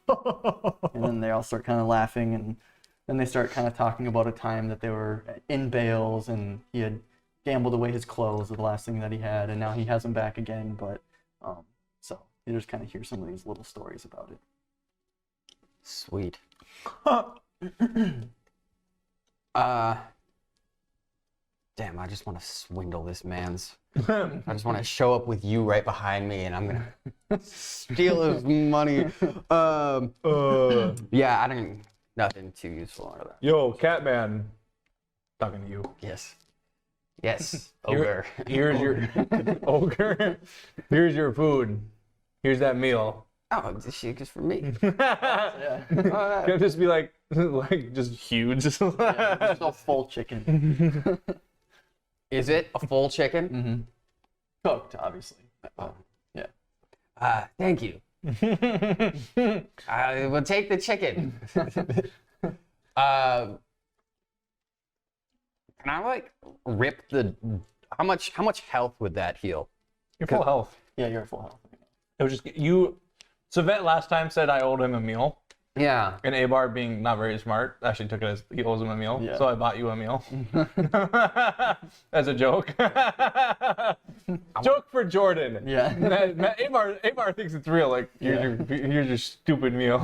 And then they all start kind of laughing, and then they start kind of talking about a time that they were in Bales and he had gambled away his clothes, the last thing that he had, and now he has them back again. But so you just kind of hear some of these little stories about it. Sweet. Damn, I just want to swindle this man's. I just want to show up with you right behind me, and I'm gonna steal his money. Yeah, I didn't. Nothing too useful out of that. Yo, Catman. Talking to you. Yes. Yes. Ogre. Here's your ogre. Here's your food. Here's that meal. Oh, this shit is for me. Yeah. Can it just be like just huge? Just a full chicken. Is it a full chicken? Cooked, obviously. Oh. Yeah. Thank you. I will take the chicken. Can I like rip the? How much health would that heal? You're full health. Yeah, you're at full health. It was just you. Savet last time said I owed him a meal, Yeah. and Abar, being not very smart, actually took it as he owes him a meal. Yeah. So I bought you a meal as a joke. Joke for Jordan. Yeah. Abar thinks it's real. Like here's your stupid meal.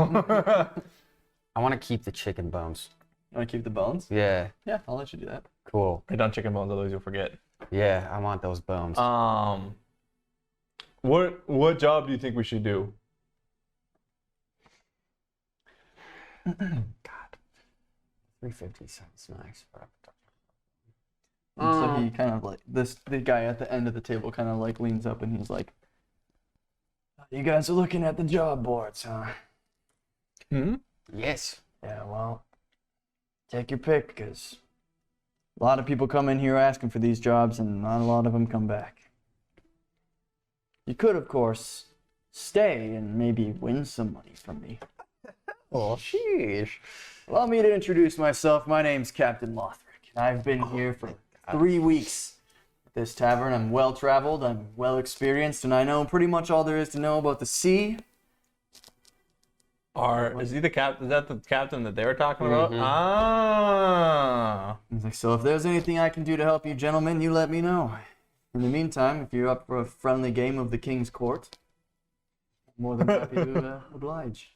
I want to keep the chicken bones. You want to keep the bones? Yeah. Yeah, I'll let you do that. Cool. Write down chicken bones, otherwise you'll forget. Yeah, I want those bones. What job do you think we should do? God. 350 sounds nice. And so he kind of like the guy at the end of the table kind of like leans up and he's like, "You guys are looking at the job boards, huh?" Yes. Yeah, well, take your pick, because a lot of people come in here asking for these jobs and not a lot of them come back. You could, of course, stay and maybe win some money from me. Oh, sheesh. Allow me to introduce myself. My name's Captain Lothric. I've been here for 3 weeks at this tavern. I'm well-traveled, I'm well-experienced, and I know pretty much all there is to know about the sea. Is he the captain? Is that the captain that they were talking about? Ah. He's like, so if there's anything I can do to help you gentlemen, you let me know. In the meantime, if you're up for a friendly game of the King's Court, I'm more than happy to oblige.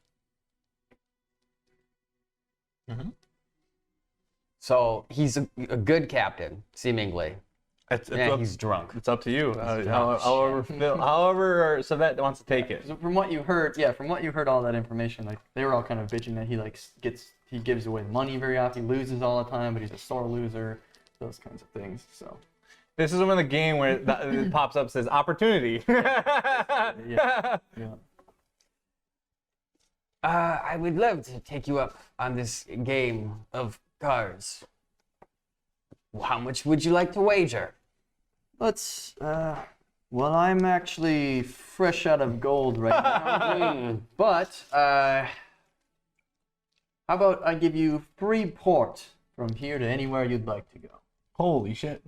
So he's a good captain, seemingly. It's Yeah, up, he's drunk. it's up to you. drunk. However Savette wants to take it. So from what you heard, all that information, like they were all kind of bitching that he gives away money very often, he loses all the time, but he's a sore loser, those kinds of things. So This is when the game where it pops up says opportunity. yeah. I would love to take you up on this game of cards. How much would you like to wager? Let's well, I'm actually fresh out of gold right now. But how about I give you free port from here to anywhere you'd like to go. Holy shit.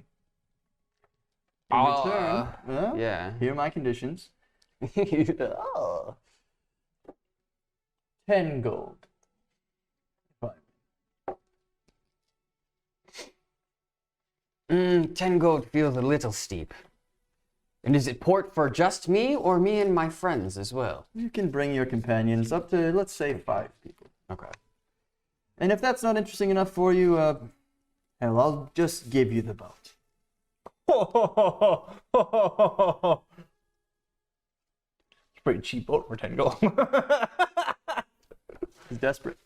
In return, Yeah. here are my conditions. 10 gold. Fine. 10 gold feels a little steep. And is it port for just me or me and my friends as well? You can bring your companions up to, let's say, 5 people. Okay. And if that's not interesting enough for you, hell, I'll just give you the boat. It's pretty cheap boat for 10 gold. He's desperate.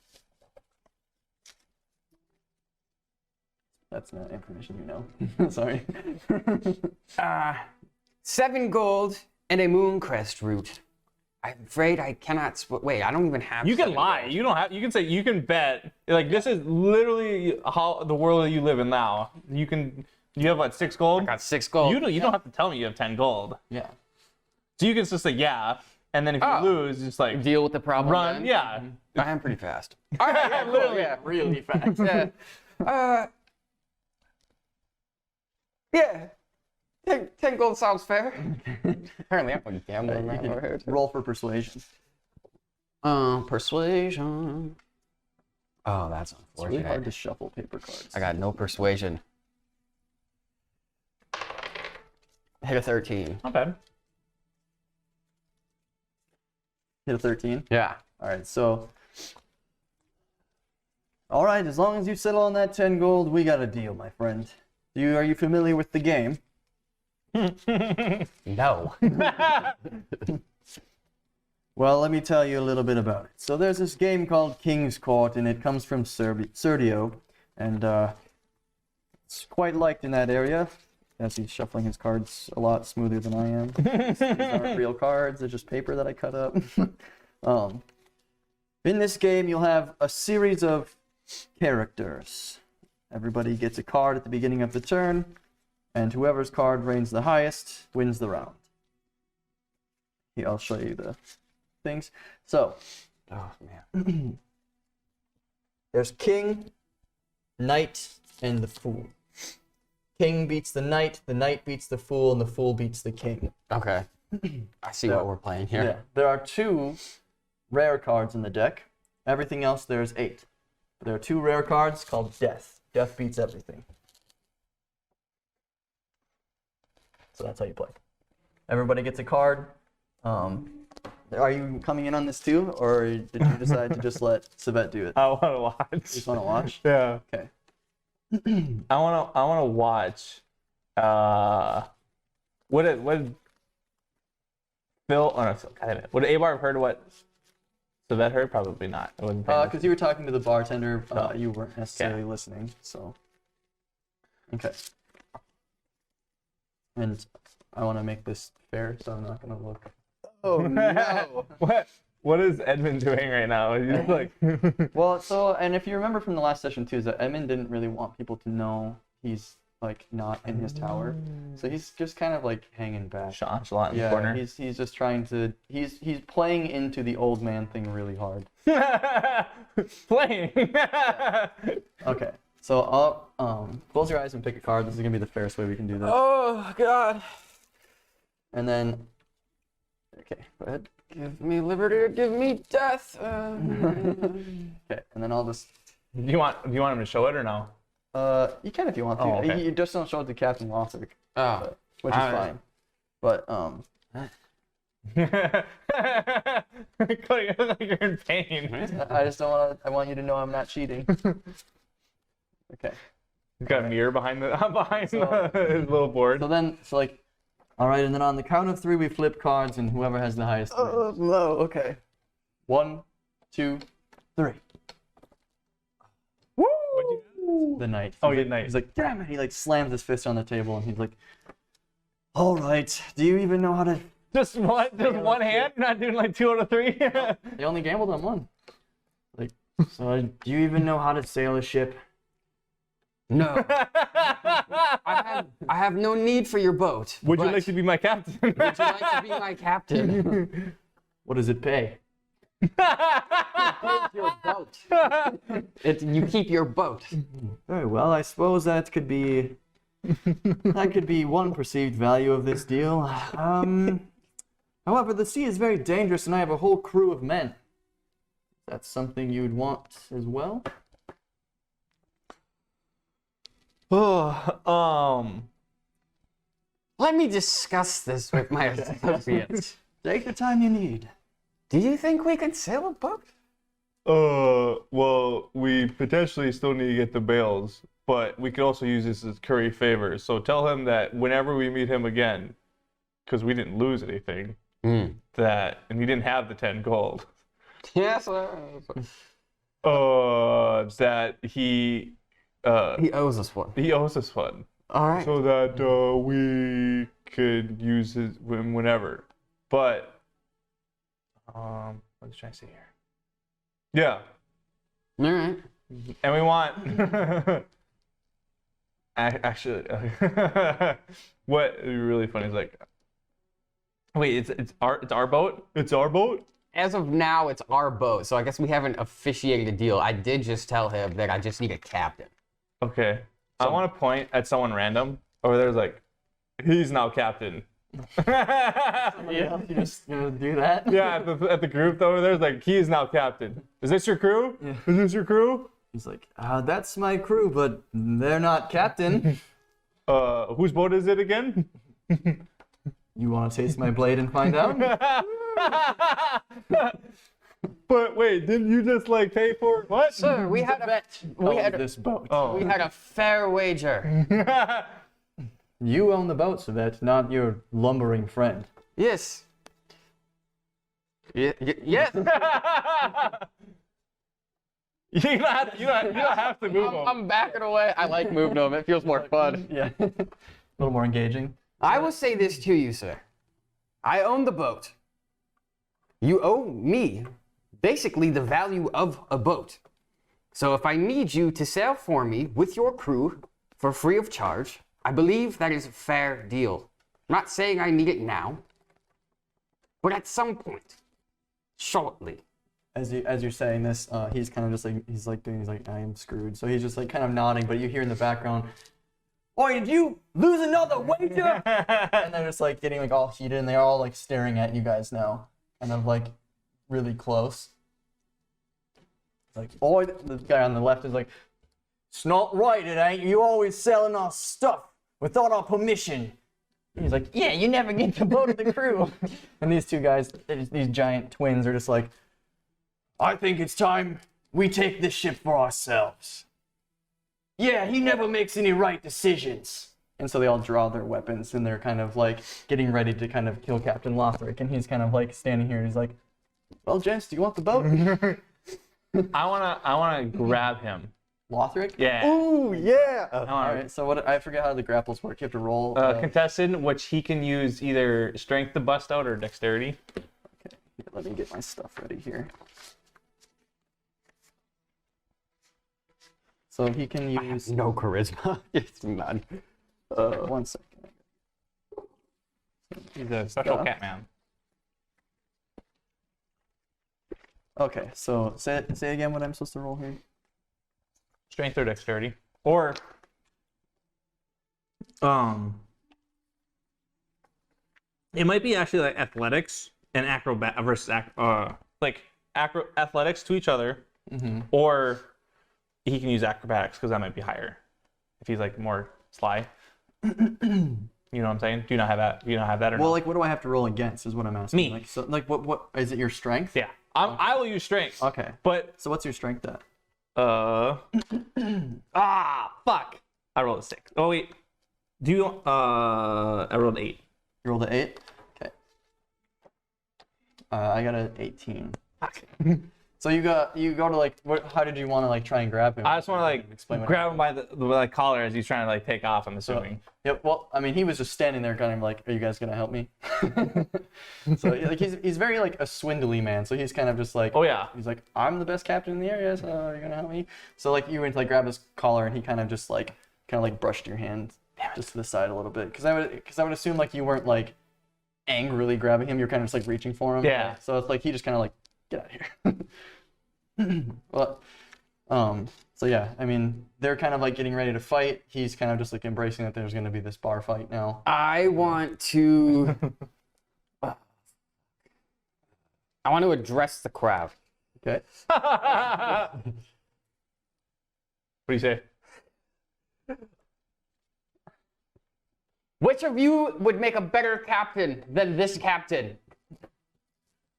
That's not information you know. Sorry. 7 gold and a mooncrest root. I'm afraid I cannot. Wait, I don't even have. You can 7 lie. gold. You don't have. You can say. You can bet. Like this is literally how the world that you live in now. You can. You have what 6 gold? I got 6 gold. You don't have to tell me you have 10 gold. Yeah. So you can just say yeah, and then if you lose, just like Deal with the problem. run. then? Yeah. I am pretty fast. All right, yeah, literally. Yeah, really fast. Yeah. 10 gold sounds fair. Apparently, I'm a gambler man over here. Roll for persuasion. Persuasion. Oh, that's It's really unfortunate. hard to shuffle paper cards. I got no persuasion. Hit a 13. Not bad. Hit a 13. Yeah. All right, so. All right, as long as you settle on that 10 gold, we got a deal, my friend. Are you familiar with the game? No. Well, let me tell you a little bit about it. So there's this game called King's Court, and it comes from Serdio, and it's quite liked in that area, as he's shuffling his cards a lot smoother than I am. These aren't real cards, they're just paper that I cut up. In this game, you'll have a series of characters. Everybody gets a card at the beginning of the turn, and whoever's card reigns the highest wins the round. Here, I'll show you the things. So, Oh, man. there's King, Knight, and the Fool. King beats the Knight beats the Fool, and the Fool beats the King. Okay. I see what we're playing here. Yeah. There are 2 rare cards in the deck. Everything else, there's 8. But there are 2 rare cards called Death. Death beats everything. So that's how you play. Everybody gets a card. Are you coming in on this too, or did you decide to just let Savette do it? I want to watch. You just want to watch? Yeah. Okay. I want to watch. What Phil? Oh no, God damn it. Would Abar have heard what Savette heard? Probably not. I wasn't paying Because you were talking to the bartender, you weren't necessarily listening. So. Okay. And I want to make this fair, so I'm not gonna look. Oh no! What is Edmund doing right now? He's just like. Well, so and if you remember from the last session too, is that Edmund didn't really want people to know he's like not in his tower, so he's just kind of like hanging back. Nonchalant in the Yeah, corner. he's just trying to he's playing into the old man thing really hard. Playing. Okay, so I'll close your eyes and pick a card. This is gonna be the fairest way we can do this. Oh, God. And then, okay, go ahead. Give me liberty or give me death. Okay, and then I'll just Do you want him to show it or no? you can if you want to. Oh, okay. You just don't show it to Captain Lothric, Oh. which is fine. But Cody, you look like you're in pain. I just don't want to. I want you to know I'm not cheating. Okay. He's got a mirror behind his little board. So like, all right, and then on the count of 3, we flip cards, and whoever has the highest wins. no, okay. 1, 2, 3. Woo! The knight. Oh, He's yeah, like, knight. He's like, damn it! He like slams his fist on the table, and he's like, all right. Do you even know how to? Just one hand? You're not doing like 2 out of 3? They only gambled on 1. Like, so do you even know how to sail a ship? No. I have no need for your boat. Would you but like to be my captain? Would you like to be my captain? What does it pay? Your boat. You keep your boat. Very well. I suppose that could be one perceived value of this deal. However, the sea is very dangerous, and I have a whole crew of men. That's something you'd want as well. Let me discuss this with my associates. Take the time you need. Do you think we can sail a boat? Well, we potentially still need to get the bales, but we could also use this as curry favor. So tell him that whenever we meet him again, because we didn't lose anything, and he didn't have the 10 gold, Yes. that he owes us one. he owes us one, All right. so that we could use his whenever. But what was I trying to say here? Yeah, All right. and we want actually what would be really funny is like, wait, it's our boat. It's our boat. As of now, it's our boat, so I guess we haven't officiated a deal. I did just tell him that I just need a captain. Okay. I want to point at someone random over there's like, he's now captain. Yeah, you just do that. Yeah, at the group over there's like, he is now captain. Is this your crew? Yeah. Is this your crew? He's like, that's my crew, but they're not captain. Whose boat is it again? You want to taste my blade and find out? But wait, didn't you just like pay for it? What? Sir, we had a bet. We had this boat. we had a fair wager. You own the boat, Savette, not your lumbering friend. Yes. Yes. You don't have to move him. I'm backing away. I like moving them. It feels more fun. Yeah. A little more engaging. I will say this to you, sir. I own the boat. You owe me basically the value of a boat. So if I need you to sail for me with your crew for free of charge, I believe that is a fair deal. I'm not saying I need it now, but at some point, shortly. As you're saying this, he's kind of just like he's like I am screwed. So he's just like kind of nodding, but you hear in the background, "Oi, did you lose another wager?" And they're just like getting like all heated, and they're all like staring at you guys now, kind of like really close. It's like, "Oi," the guy on the left is like, "It's not right, it ain't. You always selling our stuff without our permission." And he's like, "Yeah, you never get to vote of the crew." And these two guys, these giant twins, are just like, "I think it's time we take this ship for ourselves. Yeah, he never makes any right decisions." And so they all draw their weapons, and they're kind of like getting ready to kind of kill Captain Lothric. And he's kind of like standing here, and he's like, "Well, gents, do you want the boat?" I wanna grab him. Lothric? Yeah. Ooh, yeah. wanna- All right. So what? I forget how the grapples work. You have to roll. Contested, which he can use either strength to bust out or dexterity. Okay. Let me get my stuff ready here. So he can use. No charisma. It's none. 1 second. He's a special Stuff. cat man. Okay. So say again what I'm supposed to roll here. Strength or dexterity. Or it might be actually like athletics and acrobat versus athletics to each other, or he can use acrobatics because that might be higher if he's like more sly. You know what I'm saying? Do you not have that? Do you not have that or Well, no? like, what do I have to roll against? Is what I'm asking. Me. Like, so, like, what is it? Your strength? Yeah, I will use strength. Okay. But So what's your strength at? fuck. I rolled a 6. Oh wait, do you? I rolled 8. You rolled an 8. Okay. I got an 18. So you go to like, how did you want to like try and grab him? I just want to like Explain what grab him by the like, collar as he's trying to like take off. I'm assuming. Yep. Well, I mean, he was just standing there, kind of like, "Are you guys gonna help me?" So like he's very like a swindly man. So he's kind of just like, Oh yeah. he's like, "I'm the best captain in the area, so are you gonna help me?" So like you went to like grab his collar, and he kind of just like brushed your hand just to the side a little bit, because I would assume like you weren't like angrily grabbing him. You're kind of just like reaching for him. Yeah. So it's like he just kind of like, "Get out of here." Well, so yeah, I mean, they're kind of like getting ready to fight. He's kind of just like embracing that there's going to be this bar fight now. I want to address the crowd. Okay. What do you say? Which of you would make a better captain than this captain?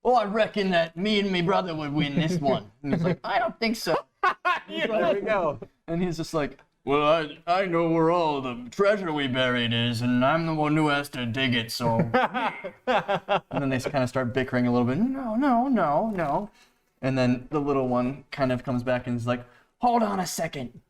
Well, I reckon that me and my brother would win this one. And he's like, I don't think so. There we go. And he's just like, well, I know where all the treasure we buried is, and I'm the one who has to dig it, so. And then they kind of start bickering a little bit. No. And then the little one kind of comes back and is like, hold on a second.